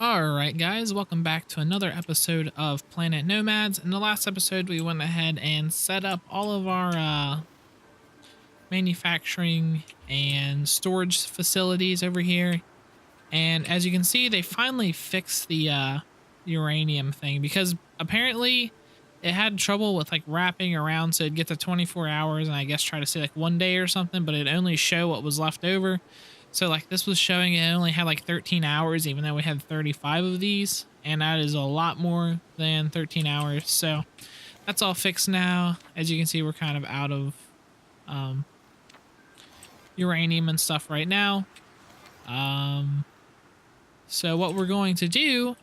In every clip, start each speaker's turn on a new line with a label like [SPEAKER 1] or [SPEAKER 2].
[SPEAKER 1] Alright guys, welcome back to another episode of Planet Nomads. In the last episode we went ahead and set up all of our manufacturing and storage facilities over here. And as you can see, they finally fixed the uranium thing because apparently it had trouble with like wrapping around, so it'd get to 24 hours and I guess try to say like 1 day or something, but it'd only show what was left over. So like this was showing it only had like 13 hours, even though we had 35 of these, and that is a lot more than 13 hours. So that's all fixed now. As you can see, we're kind of out of uranium and stuff right now. So what we're going to do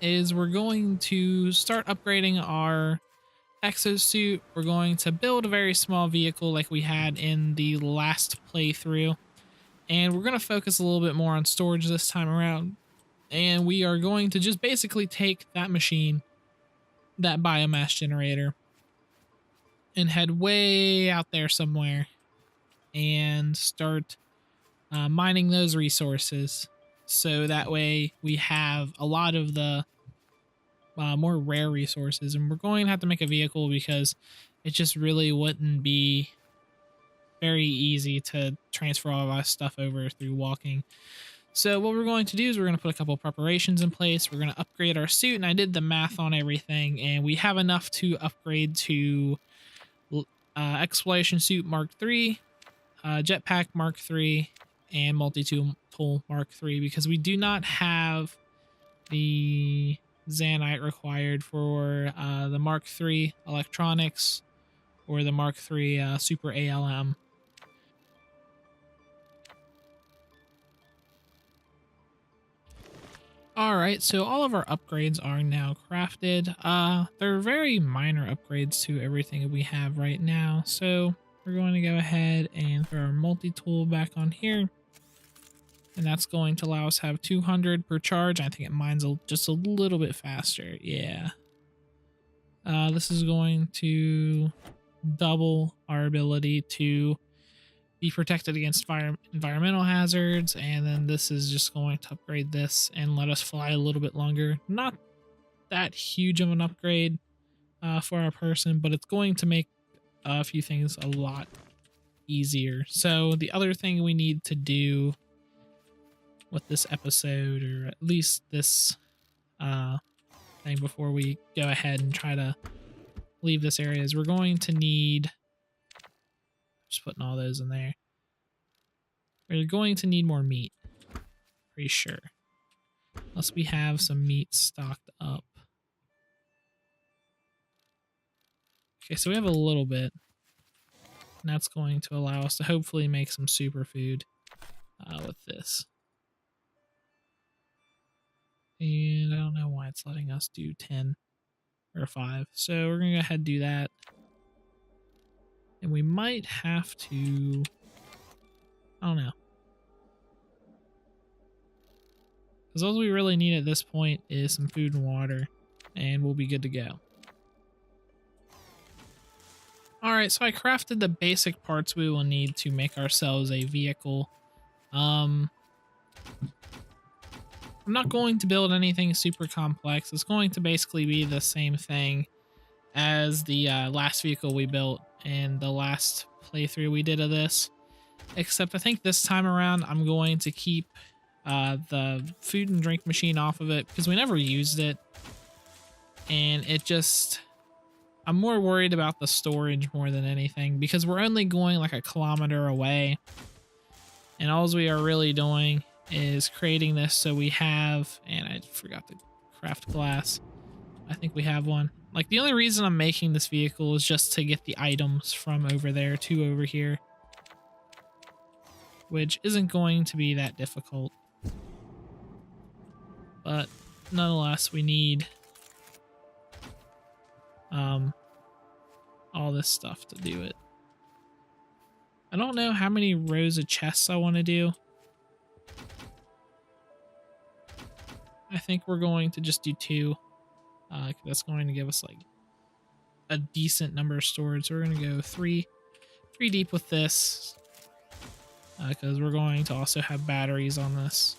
[SPEAKER 1] is we're going to start upgrading our exosuit. We're going to build a very small vehicle like we had in the last playthrough. And we're going to focus a little bit more on storage this time around. And we are going to just basically take that machine, that biomass generator, and head way out there somewhere and start mining those resources. So that way we have a lot of the more rare resources. And we're going to have to make a vehicle because it just really wouldn't be very easy to transfer all of our stuff over through walking. So what we're going to do is we're going to put a couple preparations in place. We're going to upgrade our suit, and I did the math on everything, and we have enough to upgrade to exploration suit Mark III, jetpack Mark III, and multi-tool Mark III, because we do not have the Zanite required for the Mark III electronics or the Mark III Super ALM. Alright, so all of our upgrades are now crafted. They're very minor upgrades to everything that we have right now. So we're going to go ahead and throw our multi-tool back on here. And that's going to allow us to have 200 per charge. I think it mines just a little bit faster. Yeah. This is going to double our ability to be protected against environmental hazards, and then this is just going to upgrade this and let us fly a little bit longer. Not that huge of an upgrade for our person, but it's going to make a few things a lot easier. So the other thing we need to do with this episode, or at least this thing before we go ahead and try to leave this area, is we're going to need, just putting all those in there, we're going to need more meat. Pretty sure. Unless we have some meat stocked up. Okay, so we have a little bit. And that's going to allow us to hopefully make some superfood with this. And I don't know why it's letting us do 10 or 5. So we're going to go ahead and do that. And we might have to, I don't know. Because all we really need at this point is some food and water, and we'll be good to go. Alright, so I crafted the basic parts we will need to make ourselves a vehicle. I'm not going to build anything super complex. It's going to basically be the same thing as the last vehicle we built in the last playthrough we did of this. Except I think this time around I'm going to keep the food and drink machine off of it because we never used it. And it just, I'm more worried about the storage more than anything because we're only going like a kilometer away. And all we are really doing is creating this so we have, and I forgot to craft glass. I think we have one. Like the only reason I'm making this vehicle is just to get the items from over there to over here, which isn't going to be that difficult. But nonetheless, we need all this stuff to do it. I don't know how many rows of chests I want to do. I think we're going to just do 2. That's going to give us like a decent number of storage. So we're going to go 3 deep with this because we're going to also have batteries on this.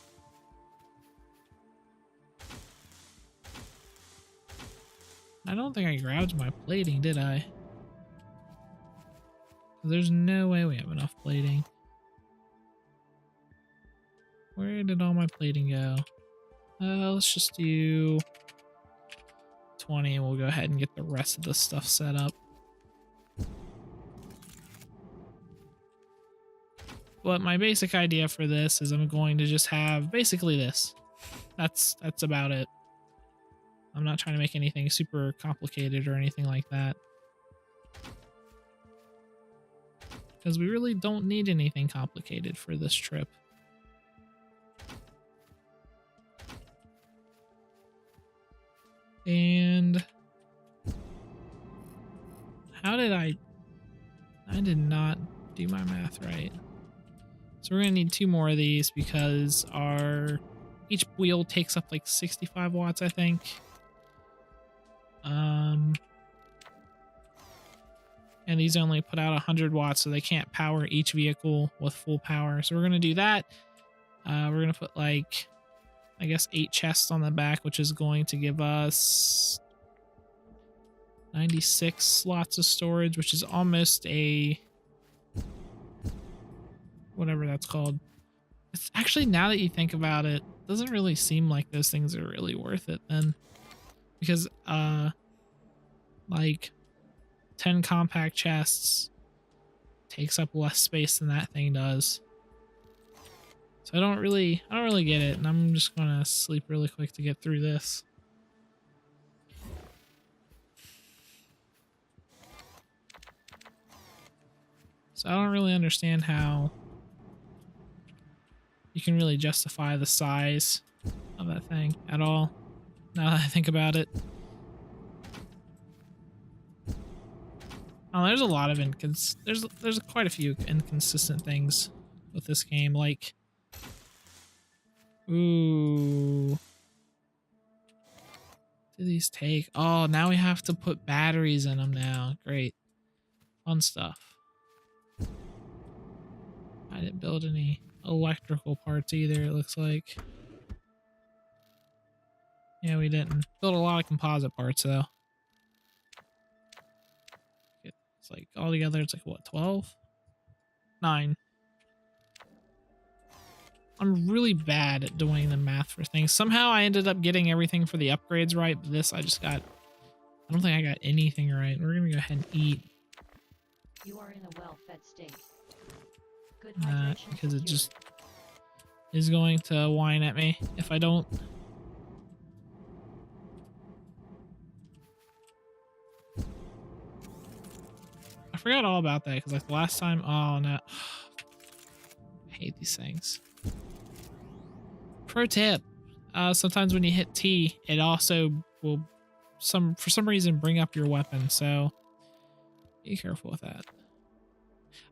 [SPEAKER 1] I don't think I grabbed my plating, did I? There's no way we have enough plating. Where did all my plating go? Let's just do 20 and we'll go ahead and get the rest of the stuff set up. But my basic idea for this is I'm going to just have basically this. That's about it. I'm not trying to make anything super complicated or anything like that. Because we really don't need anything complicated for this trip. And how did I did not do my math right. So we're gonna need 2 more of these because each wheel takes up like 65 watts, I think. And these only put out 100 watts, so they can't power each vehicle with full power. So we're gonna do that. We're gonna put like, I guess 8 chests on the back, which is going to give us 96 slots of storage, which is almost a whatever that's called. It's actually, now that you think about it, doesn't really seem like those things are really worth it then, because like 10 compact chests takes up less space than that thing does. So I don't really get it, and I'm just gonna sleep really quick to get through this. So I don't really understand how you can really justify the size of that thing at all, now that I think about it. Oh, there's a lot of there's quite a few inconsistent things with this game, like, ooh, do these take? Oh, now we have to put batteries in them now. Great, fun stuff. I didn't build any electrical parts either, it looks like. Yeah, we didn't build a lot of composite parts though. It's like all together, it's like what, 12? 9. I'm really bad at doing the math for things. Somehow I ended up getting everything for the upgrades right, but this I don't think I got anything right. We're gonna go ahead and eat.
[SPEAKER 2] You are in a well-fed state. Good
[SPEAKER 1] Because it just is going to whine at me if I don't. I forgot all about that because like the last time, oh no. I hate these things. Pro tip, sometimes when you hit T, it also will for some reason bring up your weapon, so be careful with that.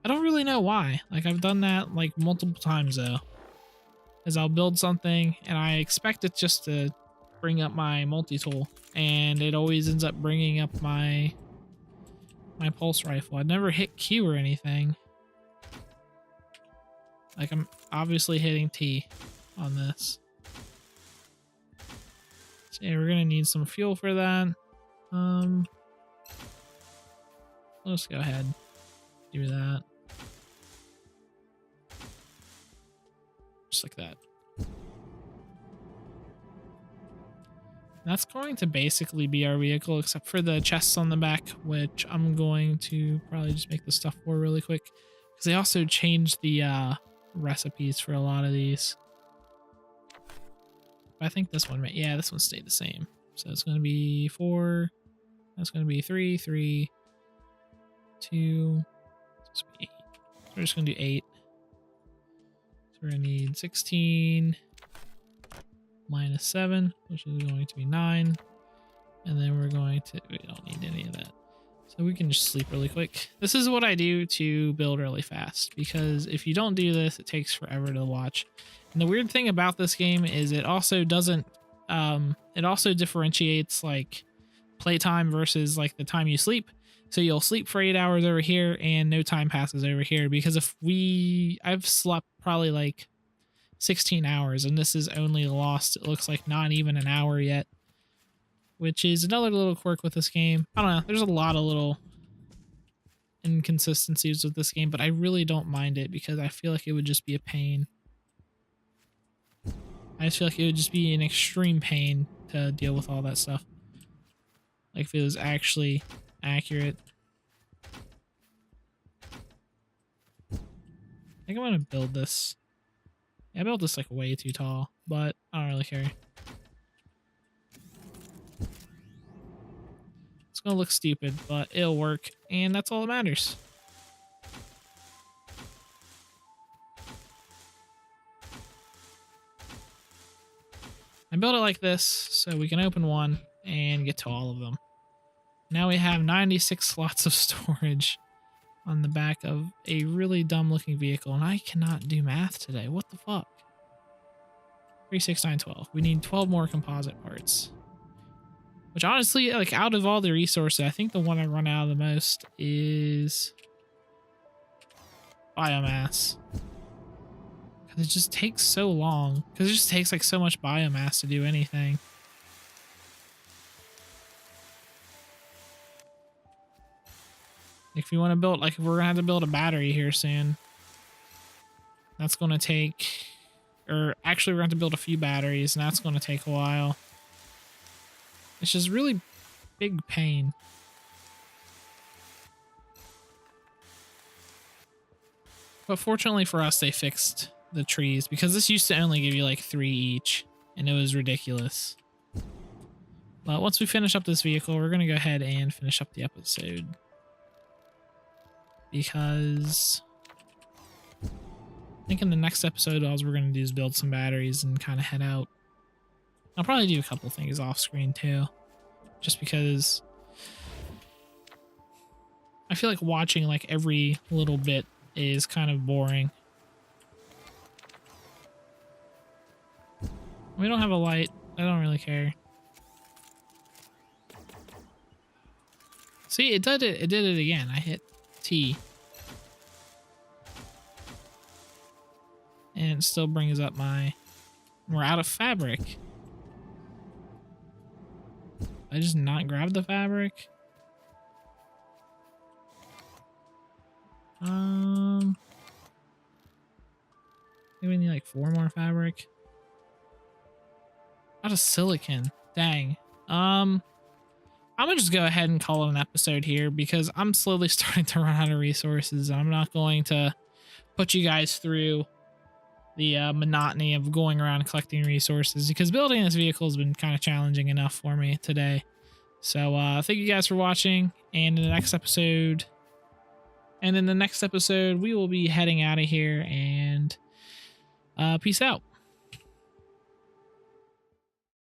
[SPEAKER 1] I don't really know why. Like, I've done that like multiple times though. Is I'll build something and I expect it just to bring up my multi-tool, and it always ends up bringing up my pulse rifle. I'd never hit Q or anything. Like, I'm obviously hitting T on this. So yeah, we're gonna need some fuel for that. Let's go ahead, do that. Just like that. That's going to basically be our vehicle, except for the chests on the back, which I'm going to probably just make the stuff for really quick, because they also changed the recipes for a lot of these. I think this one, yeah, this one stayed the same. So it's going to be 4. That's going to be 3, 3, 2. It's be 8. We're just going to do 8. So we're going to need 16 minus 7, which is going to be 9. And then we're going to, we don't need any of that. So we can just sleep really quick. This is what I do to build really fast, because if you don't do this, it takes forever to watch. And the weird thing about this game is it also doesn't, it also differentiates like playtime versus like the time you sleep. So you'll sleep for 8 hours over here and no time passes over here, because I've slept probably like 16 hours and this is only lost, it looks like not even an hour yet. which is another little quirk with this game. I don't know. There's a lot of little inconsistencies with this game, but I really don't mind it because I feel like it would just be a pain. I just feel like it would just be an extreme pain to deal with all that stuff. Like if it was actually accurate. I think I'm gonna build this. Yeah, I built this like way too tall, but I don't really care. It's gonna look stupid, but it'll work, and that's all that matters. I built it like this so we can open one and get to all of them. Now we have 96 slots of storage on the back of a really dumb looking vehicle, and I cannot do math today. What the fuck? 3, 6, 9, 12. We need 12 more composite parts. Which honestly, like out of all the resources, I think the one I run out of the most is biomass. Because it just takes so long. Because it just takes like so much biomass to do anything. If you want to build, like if we're going to have to build a battery here soon, that's going to take, or actually we're going to have to build a few batteries, and that's going to take a while. It's just really big pain. But fortunately for us, they fixed the trees, because this used to only give you like 3 each, and it was ridiculous. But once we finish up this vehicle, we're going to go ahead and finish up the episode. Because I think in the next episode, all we're going to do is build some batteries and kind of head out. I'll probably do a couple things off screen too, just because I feel like watching like every little bit is kind of boring. We don't have a light. I don't really care. See, it did it. It did it again. I hit T. And it still brings up my... We're out of fabric. I just not grab the fabric? I think we need like 4 more fabric. Out of silicon. Dang. I'm gonna just go ahead and call it an episode here because I'm slowly starting to run out of resources. I'm not going to put you guys through the monotony of going around collecting resources because building this vehicle has been kind of challenging enough for me today. So thank you guys for watching, and in the next episode we will be heading out of here, and peace out.